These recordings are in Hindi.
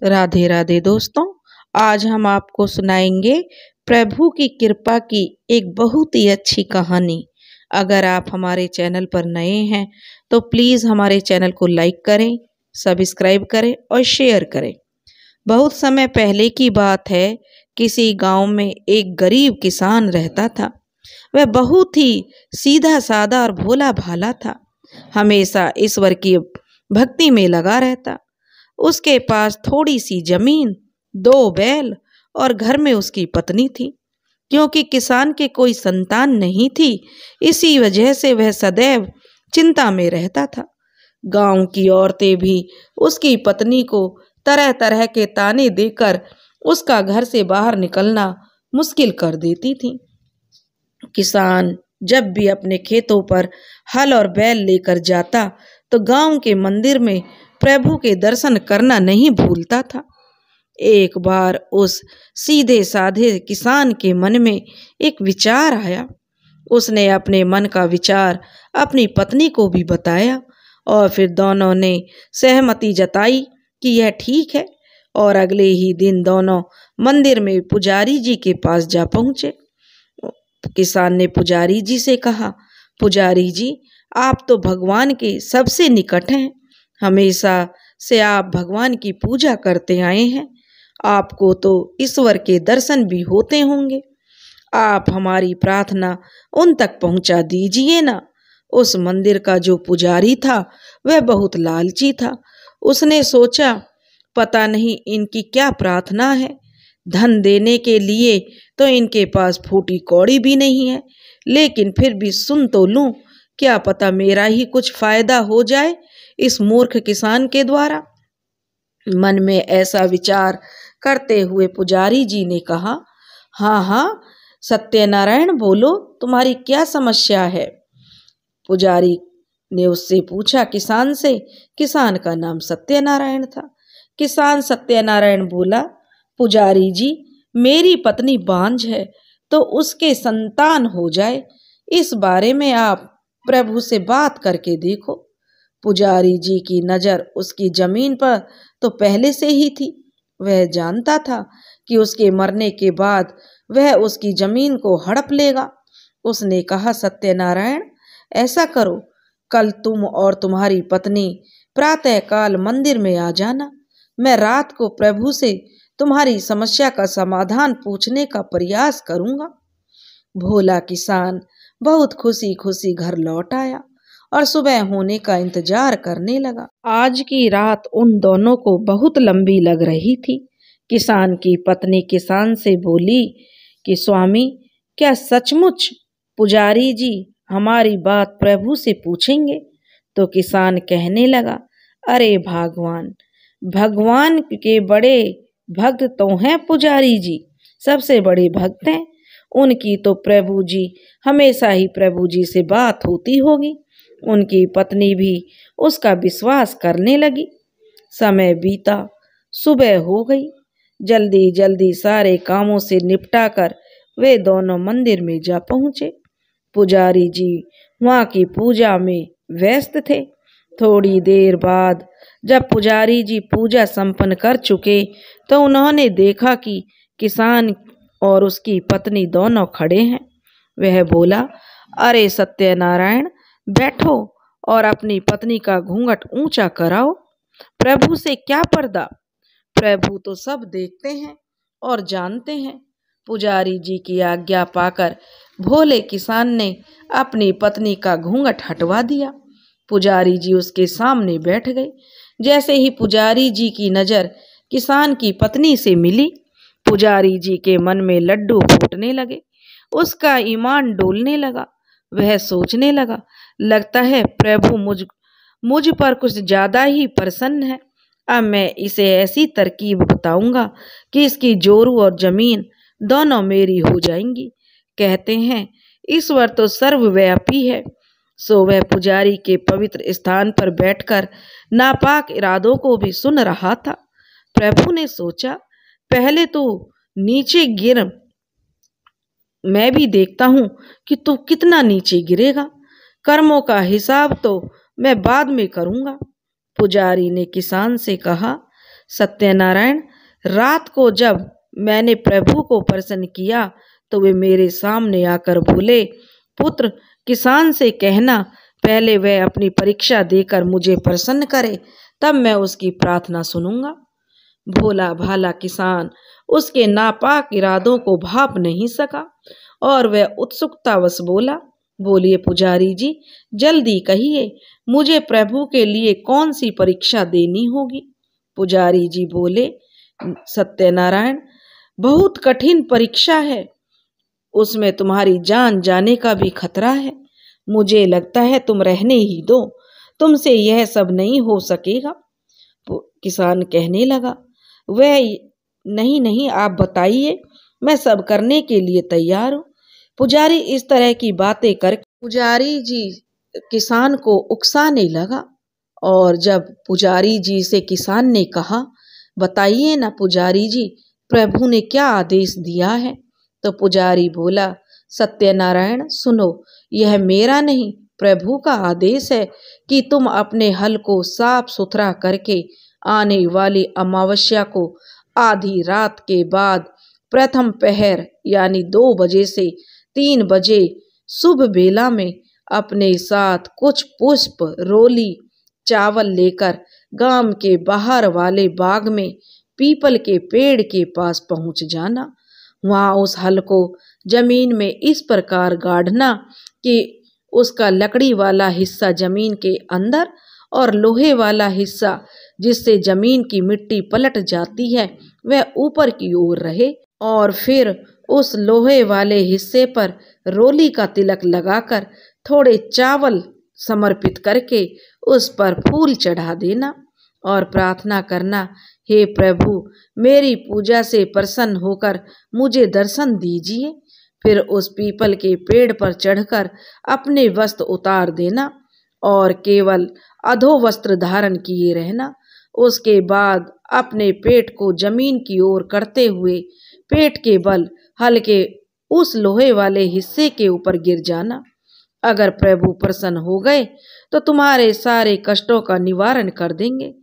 राधे राधे दोस्तों। आज हम आपको सुनाएंगे प्रभु की कृपा की एक बहुत ही अच्छी कहानी। अगर आप हमारे चैनल पर नए हैं तो प्लीज़ हमारे चैनल को लाइक करें, सब्सक्राइब करें और शेयर करें। बहुत समय पहले की बात है, किसी गांव में एक गरीब किसान रहता था। वह बहुत ही सीधा साधा और भोला भाला था। हमेशा ईश्वर की भक्ति में लगा रहता। उसके पास थोड़ी सी जमीन, 2 बैल और घर में उसकी पत्नी थी। क्योंकि किसान के कोई संतान नहीं थी, इसी वजह से वह सदैव चिंता में रहता था। गांव की औरतें भी उसकी पत्नी को तरह तरह के ताने देकर उसका घर से बाहर निकलना मुश्किल कर देती थीं। किसान जब भी अपने खेतों पर हल और बैल लेकर जाता तो गांव के मंदिर में प्रभु के दर्शन करना नहीं भूलता था। एक बार उस सीधे साधे किसान के मन में एक विचार आया। उसने अपने मन का विचार अपनी पत्नी को भी बताया और फिर दोनों ने सहमति जताई कि यह ठीक है। और अगले ही दिन दोनों मंदिर में पुजारी जी के पास जा पहुंचे। किसान ने पुजारी जी से कहा, पुजारी जी, आप तो भगवान के सबसे निकट हैं। हमेशा से आप भगवान की पूजा करते आए हैं। आपको तो ईश्वर के दर्शन भी होते होंगे। आप हमारी प्रार्थना उन तक पहुंचा दीजिए ना। उस मंदिर का जो पुजारी था वह बहुत लालची था। उसने सोचा, पता नहीं इनकी क्या प्रार्थना है। धन देने के लिए तो इनके पास फूटी कौड़ी भी नहीं है, लेकिन फिर भी सुन तो लूं, क्या पता मेरा ही कुछ फायदा हो जाए इस मूर्ख किसान के द्वारा। मन में ऐसा विचार करते हुए पुजारी जी ने कहा, हाँ हाँ सत्यनारायण, बोलो तुम्हारी क्या समस्या है। पुजारी ने उससे पूछा किसान से। किसान का नाम सत्यनारायण था। किसान सत्यनारायण बोला, पुजारी जी, मेरी पत्नी बांझ है तो उसके संतान हो जाए, इस बारे में आप प्रभु से बात करके देखो। पुजारी जी की नज़र उसकी जमीन पर तो पहले से ही थी। वह जानता था कि उसके मरने के बाद वह उसकी जमीन को हड़प लेगा। उसने कहा, सत्यनारायण, ऐसा करो, कल तुम और तुम्हारी पत्नी प्रातःकाल मंदिर में आ जाना। मैं रात को प्रभु से तुम्हारी समस्या का समाधान पूछने का प्रयास करूंगा। भोला किसान बहुत खुशी खुशी घर लौट आया और सुबह होने का इंतजार करने लगा। आज की रात उन दोनों को बहुत लंबी लग रही थी। किसान की पत्नी किसान से बोली कि स्वामी, क्या सचमुच पुजारी जी हमारी बात प्रभु से पूछेंगे? तो किसान कहने लगा, अरे भगवान, भगवान के बड़े भक्त तो हैं पुजारी जी, सबसे बड़े भक्त हैं। उनकी तो प्रभु जी, हमेशा ही प्रभु जी से बात होती होगी। उनकी पत्नी भी उसका विश्वास करने लगी। समय बीता, सुबह हो गई। जल्दी जल्दी सारे कामों से निपटा कर वे दोनों मंदिर में जा पहुँचे। पुजारी जी वहाँ की पूजा में व्यस्त थे। थोड़ी देर बाद जब पुजारी जी पूजा संपन्न कर चुके तो उन्होंने देखा कि किसान और उसकी पत्नी दोनों खड़े हैं। वह बोला, अरे सत्यनारायण, बैठो और अपनी पत्नी का घूंघट ऊंचा कराओ। प्रभु से क्या पर्दा, प्रभु तो सब देखते हैं और जानते हैं। पुजारी जी की आज्ञा पाकर भोले किसान ने अपनी पत्नी का घूंघट हटवा दिया। पुजारी जी उसके सामने बैठ गए। जैसे ही पुजारी जी की नज़र किसान की पत्नी से मिली, पुजारी जी के मन में लड्डू फूटने लगे। उसका ईमान डोलने लगा। वह सोचने लगा, लगता है प्रभु मुझ पर कुछ ज़्यादा ही प्रसन्न है। अब मैं इसे ऐसी तरकीब बताऊंगा कि इसकी जोरू और जमीन दोनों मेरी हो जाएंगी। कहते हैं ईश्वर तो सर्वव्यापी है। सो वह पुजारी के पवित्र स्थान पर बैठकर नापाक इरादों को भी सुन रहा था। प्रभु ने सोचा, पहले तू नीचे गिर, मैं भी देखता हूँ कि तू कितना नीचे गिरेगा। कर्मों का हिसाब तो मैं बाद में करूँगा। पुजारी ने किसान से कहा, सत्यनारायण, रात को जब मैंने प्रभु को प्रसन्न किया तो वे मेरे सामने आकर बोले, पुत्र, किसान से कहना पहले वह अपनी परीक्षा देकर मुझे प्रसन्न करे, तब मैं उसकी प्रार्थना सुनूंगा। भोला भाला किसान उसके नापाक इरादों को भाप नहीं सका और वह उत्सुकतावश बोला, बोलिए पुजारी जी, जल्दी कहिए, मुझे प्रभु के लिए कौन सी परीक्षा देनी होगी। पुजारी जी बोले, सत्यनारायण, बहुत कठिन परीक्षा है, उसमें तुम्हारी जान जाने का भी खतरा है। मुझे लगता है तुम रहने ही दो, तुमसे यह सब नहीं हो सकेगा। किसान कहने लगा, वह नहीं नहीं, आप बताइए, मैं सब करने के लिए तैयार हूँ। पुजारी इस तरह की बातें कर पुजारी जी किसान को उकसाने लगा और जब पुजारी जी से किसान ने कहा, बताइए ना पुजारी जी, प्रभु ने क्या आदेश दिया है, तो पुजारी बोला, सत्यनारायण सुनो, यह मेरा नहीं प्रभु का आदेश है कि तुम अपने हल को साफ सुथरा करके आने वाली अमावस्या को आधी रात के बाद प्रथम पहर यानी 2 बजे से 3 बजे शुभ बेला में अपने साथ कुछ पुष्प, रोली, चावल लेकर गांव के बाहर वाले बाग में पीपल के पेड़ के पास पहुंच जाना। वहां उस हल को जमीन में इस प्रकार गाड़ना कि उसका लकड़ी वाला हिस्सा जमीन के अंदर और लोहे वाला हिस्सा जिससे जमीन की मिट्टी पलट जाती है वह ऊपर की ओर रहे, और फिर उस लोहे वाले हिस्से पर रोली का तिलक लगाकर थोड़े चावल समर्पित करके उस पर फूल चढ़ा देना और प्रार्थना करना, हे प्रभु, मेरी पूजा से प्रसन्न होकर मुझे दर्शन दीजिए। फिर उस पीपल के पेड़ पर चढ़कर अपने वस्त्र उतार देना और केवल अधो वस्त्र धारण किए रहना। उसके बाद अपने पेट को जमीन की ओर करते हुए पेट के बल हल्के उस लोहे वाले हिस्से के ऊपर गिर जाना। अगर प्रभु प्रसन्न हो गए तो तुम्हारे सारे कष्टों का निवारण कर देंगे।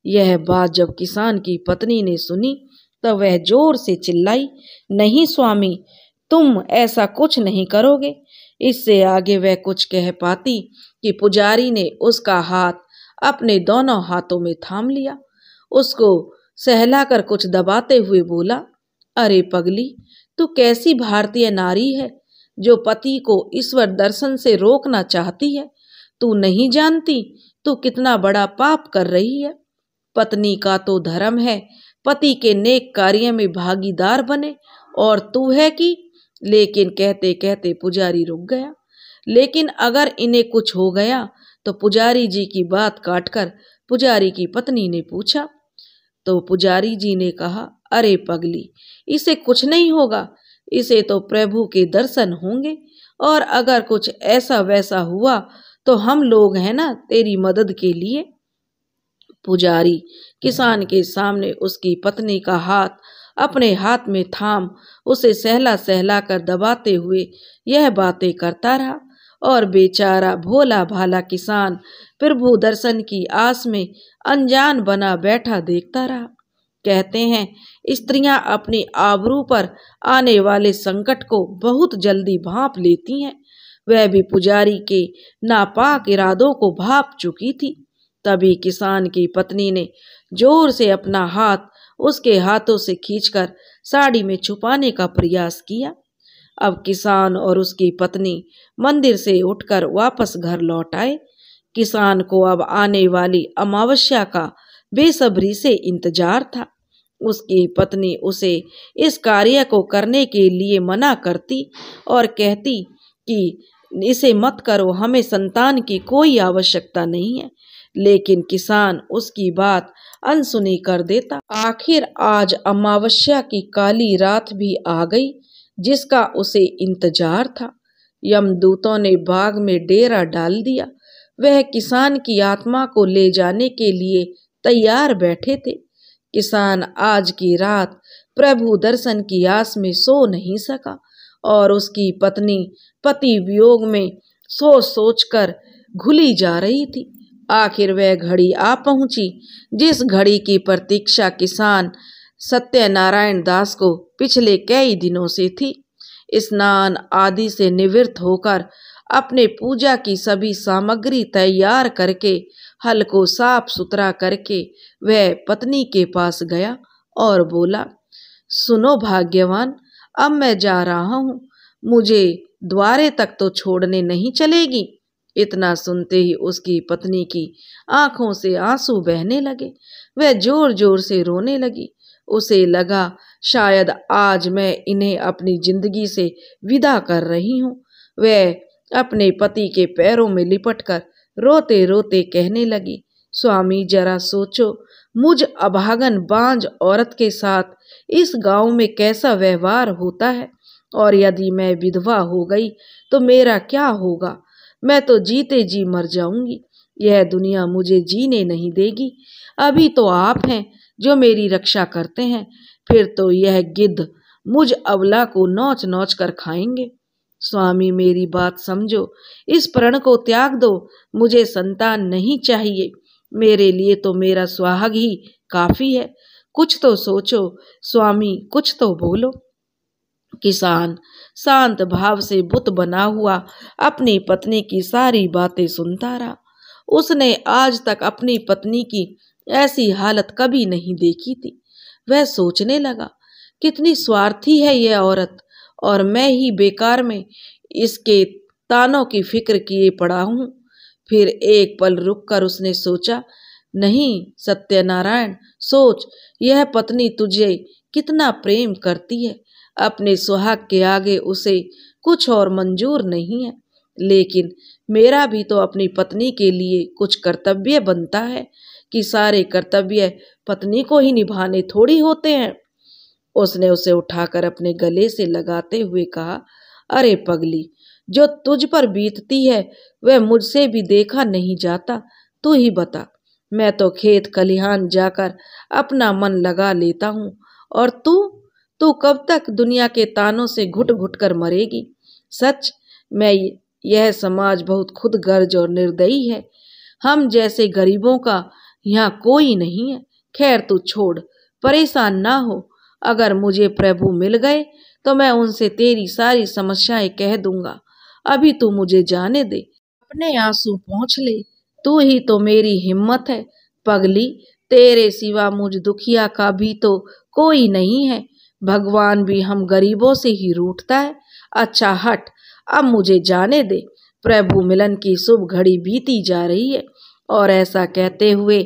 यह बात जब किसान की पत्नी ने सुनी तो वह जोर से चिल्लाई, नहीं स्वामी, तुम ऐसा कुछ नहीं करोगे। इससे आगे वह कुछ कह पाती कि पुजारी ने उसका हाथ अपने दोनों हाथों में थाम लिया, उसको सहलाकर कुछ दबाते हुए बोला, अरे पगली, तू कैसी भारतीय नारी है जो पति को ईश्वर दर्शन से रोकना चाहती है। तू नहीं जानती तू कितना बड़ा पाप कर रही है। पत्नी का तो धर्म है पति के नेक कार्य में भागीदार बने, और तू है कि। लेकिन कहते कहते पुजारी रुक गया। लेकिन अगर इन्हें कुछ हो गया तो पुजारी जी की बात काटकर पुजारी की पत्नी ने पूछा, तो पुजारी जी ने कहा, अरे पगली, इसे कुछ नहीं होगा, इसे तो प्रभु के दर्शन होंगे, और अगर कुछ ऐसा वैसा हुआ तो हम लोग हैं ना तेरी मदद के लिए। पुजारी किसान के सामने उसकी पत्नी का हाथ अपने हाथ में थाम उसे सहला सहला कर दबाते हुए यह बातें करता रहा, और बेचारा भोला भाला किसान प्रभु दर्शन की आस में अनजान बना बैठा देखता रहा। कहते हैं स्त्रियां अपनी आबरू पर आने वाले संकट को बहुत जल्दी भांप लेती हैं। वह भी पुजारी के नापाक इरादों को भांप चुकी थी। तभी किसान की पत्नी ने जोर से अपना हाथ उसके हाथों से खींचकर साड़ी में छुपाने का प्रयास किया। अब किसान और उसकी पत्नी मंदिर से उठकर वापस घर लौट आए। किसान को अब आने वाली अमावस्या का बेसब्री से इंतजार था। उसकी पत्नी उसे इस कार्य को करने के लिए मना करती और कहती कि इसे मत करो, हमें संतान की कोई आवश्यकता नहीं है। लेकिन किसान उसकी बात अनसुनी कर देता। आखिर आज अमावस्या की काली रात भी आ गई जिसका उसे इंतजार था। यमदूतों ने बाग में डेरा डाल दिया। वह किसान की आत्मा को ले जाने के लिए तैयार बैठे थे। किसान आज की रात प्रभु दर्शन की आस में सो नहीं सका, और उसकी पत्नी पति वियोग में सोच सोच कर घुली जा रही थी। आखिर वह घड़ी आ पहुंची जिस घड़ी की प्रतीक्षा किसान सत्यनारायण दास को पिछले कई दिनों से थी। स्नान आदि से निवृत्त होकर अपने पूजा की सभी सामग्री तैयार करके हल को साफ सुथरा करके वह पत्नी के पास गया और बोला, सुनो भाग्यवान, अब मैं जा रहा हूँ, मुझे द्वारे तक तो छोड़ने नहीं चलेगी। इतना सुनते ही उसकी पत्नी की आंखों से आंसू बहने लगे। वह जोर जोर से रोने लगी। उसे लगा शायद आज मैं इन्हें अपनी जिंदगी से विदा कर रही हूँ। वह अपने पति के पैरों में लिपटकर रोते रोते कहने लगी, स्वामी जरा सोचो, मुझ अभागन बांझ औरत के साथ इस गांव में कैसा व्यवहार होता है, और यदि मैं विधवा हो गई तो मेरा क्या होगा। मैं तो जीते जी मर जाऊंगी। यह दुनिया मुझे जीने नहीं देगी। अभी तो आप हैं जो मेरी रक्षा करते हैं, फिर तो यह गिद्ध मुझ अबला को नोच नोच कर खाएंगे। स्वामी मेरी बात समझो, इस प्रण को त्याग दो। मुझे संतान नहीं चाहिए। मेरे लिए तो मेरा सुहाग ही काफी है। कुछ तो सोचो स्वामी, कुछ तो बोलो। किसान शांत भाव से बुत बना हुआ अपनी पत्नी की सारी बातें सुनता रहा। उसने आज तक अपनी पत्नी की ऐसी हालत कभी नहीं देखी थी। वह सोचने लगा, कितनी स्वार्थी है यह औरत, और मैं ही बेकार में इसके तानों की फिक्र किए पड़ा हूँ। फिर एक पल रुककर उसने सोचा, नहीं सत्यनारायण, सोच, यह पत्नी तुझे कितना प्रेम करती है। अपने सुहाग के आगे उसे कुछ और मंजूर नहीं है, लेकिन मेरा भी तो अपनी पत्नी के लिए कुछ कर्तव्य बनता है कि सारे कर्तव्य पत्नी को ही निभाने थोड़ी होते हैं। उसने उसे उठाकर अपने गले से लगाते हुए कहा, अरे पगली, जो तुझ पर बीतती है वह मुझसे भी देखा नहीं जाता। तू ही बता, मैं तो खेत खलिहान जाकर अपना मन लगा लेता हूँ, और तू कब तक दुनिया के तानों से घुट घुट कर मरेगी। सच मैं यह समाज बहुत खुदगर्ज और निर्दयी है। हम जैसे गरीबों का यहाँ कोई नहीं है। खैर तू छोड़, परेशान ना हो। अगर मुझे प्रभु मिल गए तो मैं उनसे तेरी सारी समस्याएं कह दूंगा। अभी तू मुझे जाने दे, अपने आंसू पोंछ ले। तू ही तो मेरी हिम्मत है। पगली, तेरे सिवा मुझ दुखिया का भी तो कोई नहीं है। भगवान भी हम गरीबों से ही रूठता है। अच्छा हट, अब मुझे जाने दे। प्रभु मिलन की शुभ घड़ी बीती जा रही है। और ऐसा कहते हुए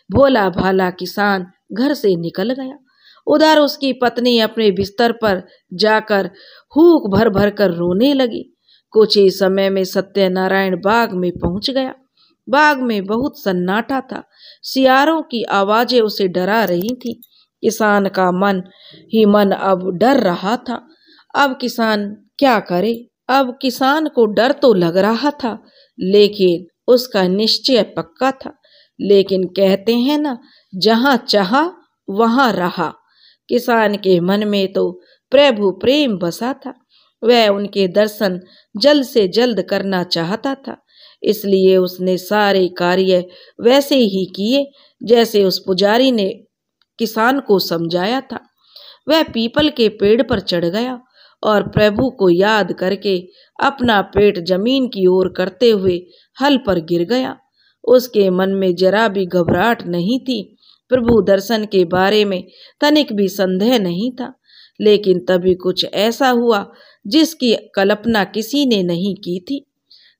भोला भाला किसान घर से निकल गया। उधर उसकी पत्नी अपने बिस्तर पर जाकर हूक भर भर कर रोने लगी। कुछ ही समय में सत्यनारायण बाग में पहुंच गया। बाग में बहुत सन्नाटा था। सियारों की आवाजें उसे डरा रही थी। किसान का मन ही मन अब डर रहा था। अब किसान क्या करे। अब किसान को डर तो लग रहा था, लेकिन उसका निश्चय पक्का था। लेकिन कहते हैं ना, जहां चाहा वहां रहा। किसान के मन में तो प्रभु प्रेम बसा था। वह उनके दर्शन जल्द से जल्द करना चाहता था। इसलिए उसने सारे कार्य वैसे ही किए जैसे उस पुजारी ने किसान को समझाया था। वह पीपल के पेड़ पर चढ़ गया और प्रभु को याद करके अपना पेट जमीन की ओर करते हुए हल पर गिर गया। उसके मन में जरा भी घबराहट नहीं थी। प्रभु दर्शन के बारे में तनिक भी संदेह नहीं था। लेकिन तभी कुछ ऐसा हुआ जिसकी कल्पना किसी ने नहीं की थी।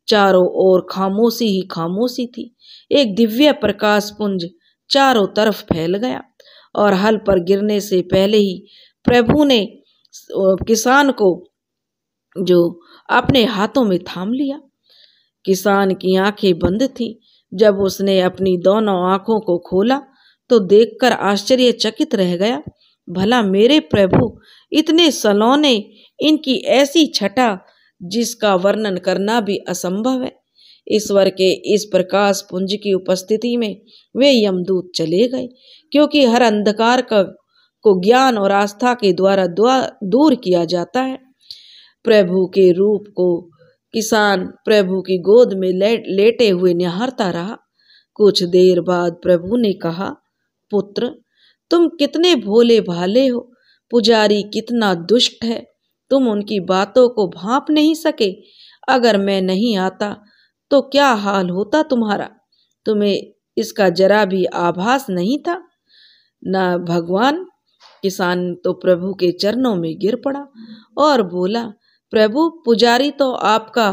चारों ओर खामोशी ही खामोशी थी। एक दिव्य प्रकाश पुंज चारों तरफ फैल गया और हल पर गिरने से पहले ही प्रभु ने किसान को जो अपने हाथों में थाम लिया। किसान की आंखें बंद थी। जब उसने अपनी दोनों आंखों को खोला तो देखकर आश्चर्यचकित रह गया। भला मेरे प्रभु, इतने सलोने, इनकी ऐसी छटा जिसका वर्णन करना भी असंभव है। ईश्वर के इस प्रकाश पुंज की उपस्थिति में वे यमदूत चले गए, क्योंकि हर अंधकार को ज्ञान और आस्था के द्वारा दूर किया जाता है। प्रभु के रूप को किसान प्रभु की गोद में लेटे हुए निहारता रहा। कुछ देर बाद प्रभु ने कहा, पुत्र, तुम कितने भोले भाले हो। पुजारी कितना दुष्ट है, तुम उनकी बातों को भांप नहीं सके। अगर मैं नहीं आता तो क्या हाल होता तुम्हारा। तुम्हें इसका जरा भी आभास नहीं था ना भगवान। किसान तो प्रभु के चरणों में गिर पड़ा और बोला, प्रभु, पुजारी तो आपका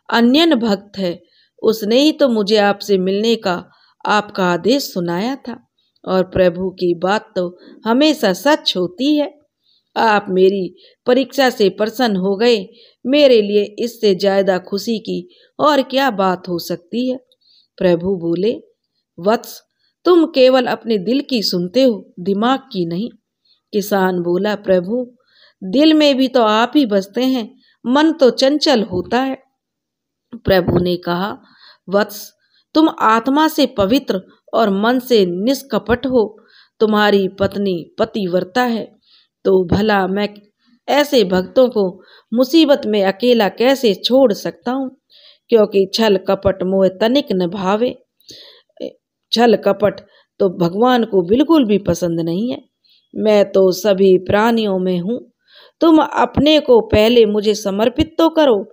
अन्यन भक्त है। उसने ही तो मुझे आपसे मिलने का आपका आदेश सुनाया था, और प्रभु की बात तो हमेशा सच होती है। आप मेरी परीक्षा से प्रसन्न हो गए। मेरे लिए इससे ज्यादा खुशी की और क्या बात हो सकती है। प्रभु बोले, वत्स, तुम केवल अपने दिल की सुनते हो, दिमाग की नहीं। किसान बोला, प्रभु, दिल में भी तो आप ही बसते हैं, मन तो चंचल होता है। प्रभु ने कहा, वत्स, तुम आत्मा से पवित्र और मन से निष्कपट हो। तुम्हारी पत्नी पतिव्रता है, तो भला मैं ऐसे भक्तों को मुसीबत में अकेला कैसे छोड़ सकता हूँ। क्योंकि छल कपट मोह तनिक न भावे। छल कपट तो भगवान को बिल्कुल भी पसंद नहीं है। मैं तो सभी प्राणियों में हूँ। तुम अपने को पहले मुझे समर्पित तो करो।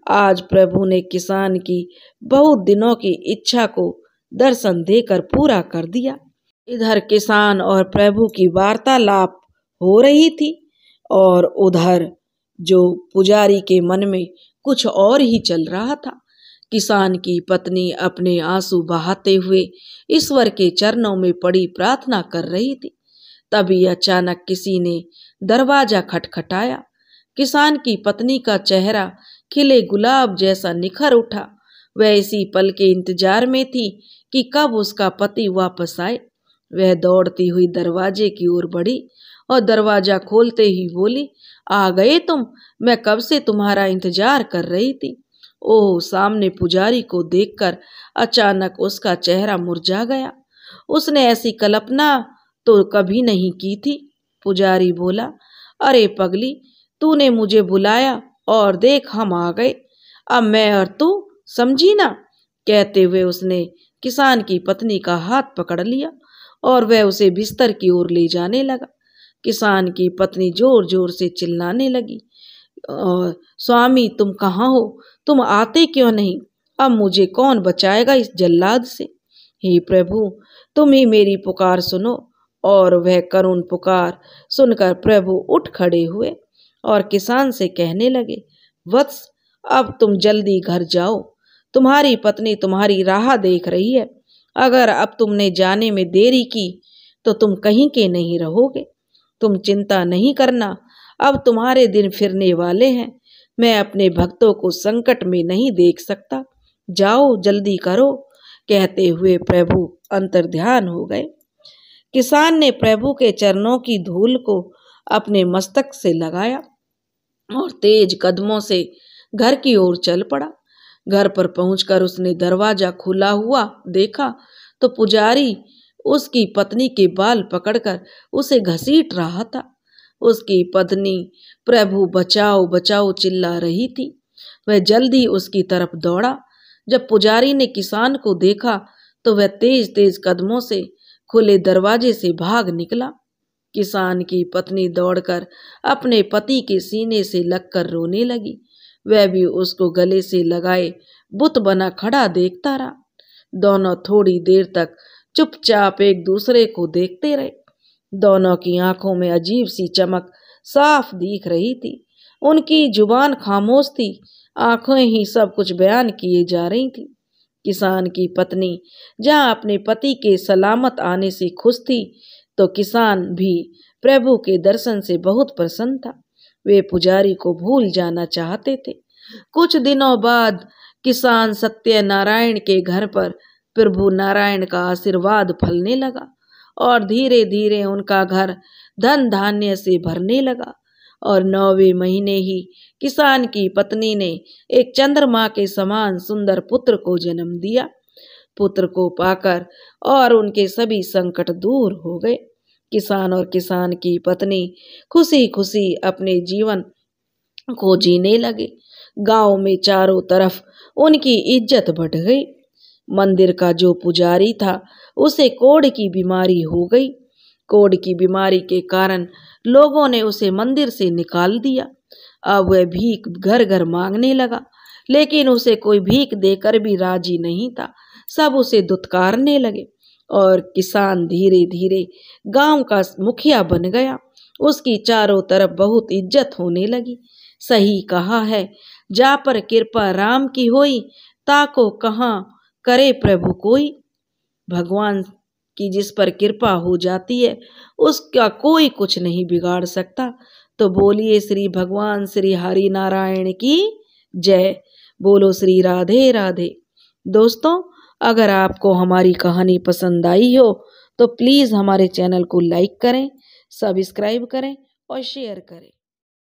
आज प्रभु ने किसान की बहुत दिनों की इच्छा को दर्शन देकर पूरा कर दिया। इधर किसान और प्रभु की वार्तालाप हो रही थी और उधर जो पुजारी के मन में कुछ और ही चल रहा था। किसान की पत्नी अपने आंसू बहाते हुए ईश्वर के चरणों में पड़ी प्रार्थना कर रही थी। तभी अचानक किसी ने दरवाजा खटखटाया। किसान की पत्नी का चेहरा खिले गुलाब जैसा निखर उठा। वह इसी पल के इंतजार में थी कि कब उसका पति वापस आए। वह दौड़ती हुई दरवाजे की ओर बढ़ी और दरवाजा खोलते ही बोली, आ गए तुम? मैं कब से तुम्हारा इंतजार कर रही थी। ओह! सामने पुजारी को देखकर अचानक उसका चेहरा मुरझा गया। उसने ऐसी कल्पना तो कभी नहीं की थी। पुजारी बोला, अरे पगली, तूने मुझे बुलाया और देख हम आ गए। अब मैं और तू, समझी ना। कहते हुए उसने किसान की पत्नी का हाथ पकड़ लिया और वह उसे बिस्तर की ओर ले जाने लगा। किसान की पत्नी जोर जोर से चिल्लाने लगी, स्वामी, तुम कहाँ हो? तुम आते क्यों नहीं? अब मुझे कौन बचाएगा इस जल्लाद से। हे प्रभु, तुम ही मेरी पुकार सुनो। और वह करुण पुकार सुनकर प्रभु उठ खड़े हुए और किसान से कहने लगे, वत्स, अब तुम जल्दी घर जाओ। तुम्हारी पत्नी तुम्हारी राह देख रही है। अगर अब तुमने जाने में देरी की तो तुम कहीं के नहीं रहोगे। तुम चिंता नहीं करना, अब तुम्हारे दिन फिरने वाले हैं। मैं अपने भक्तों को संकट में नहीं देख सकता। जाओ, जल्दी करो। कहते हुए प्रभु अंतर्ध्यान हो गए। किसान ने प्रभु के चरणों की धूल को अपने मस्तक से लगाया और तेज कदमों से घर की ओर चल पड़ा। घर पर पहुंचकर उसने दरवाजा खुला हुआ देखा तो पुजारी उसकी पत्नी के बाल पकड़कर उसे घसीट रहा था। उसकी पत्नी प्रभु बचाओ बचाओ चिल्ला रही थी। वह जल्दी उसकी तरफ दौड़ा। जब पुजारी ने किसान को देखा तो वह तेज तेज कदमों से खुले दरवाजे से भाग निकला। किसान की पत्नी दौड़कर अपने पति के सीने से लगकर रोने लगी। वह भी उसको गले से लगाए बुत बना खड़ा देखता रहा। दोनों थोड़ी देर तक चुपचाप एक दूसरे को देखते रहे। दोनों की आंखों में अजीब सी चमक साफ दिख रही थी। उनकी जुबान खामोश थी, आंखें ही सब कुछ बयान किए जा रही थी। किसान की पत्नी जहां अपने पति के सलामत आने से खुश थी, तो किसान भी प्रभु के दर्शन से बहुत प्रसन्न था। वे पुजारी को भूल जाना चाहते थे। कुछ दिनों बाद किसान सत्यनारायण के घर पर प्रभु नारायण का आशीर्वाद फलने लगा और धीरे धीरे उनका घर धन धान्य से भरने लगा। और 9वें महीने ही किसान की पत्नी ने एक चंद्रमा के समान सुंदर पुत्र को जन्म दिया। पुत्र को पाकर और उनके सभी संकट दूर हो गए। किसान और किसान की पत्नी खुशी खुशी अपने जीवन को जीने लगे। गांव में चारों तरफ उनकी इज्जत बढ़ गई। मंदिर का जो पुजारी था उसे कोढ़ की बीमारी हो गई। कोढ़ की बीमारी के कारण लोगों ने उसे मंदिर से निकाल दिया। अब वह भीख घर घर मांगने लगा, लेकिन उसे कोई भीख देकर भी राजी नहीं था। सब उसे दुत्कारने लगे और किसान धीरे धीरे गांव का मुखिया बन गया। उसकी चारों तरफ बहुत इज्जत होने लगी। सही कहा है, जा पर कृपा राम की होई, ताको कहाँ करे प्रभु कोई। भगवान की जिस पर कृपा हो जाती है उसका कोई कुछ नहीं बिगाड़ सकता। तो बोलिए श्री भगवान श्री हरि नारायण की जय। बोलो श्री राधे राधे। दोस्तों, अगर आपको हमारी कहानी पसंद आई हो तो प्लीज़ हमारे चैनल को लाइक करें, सब्सक्राइब करें और शेयर करें।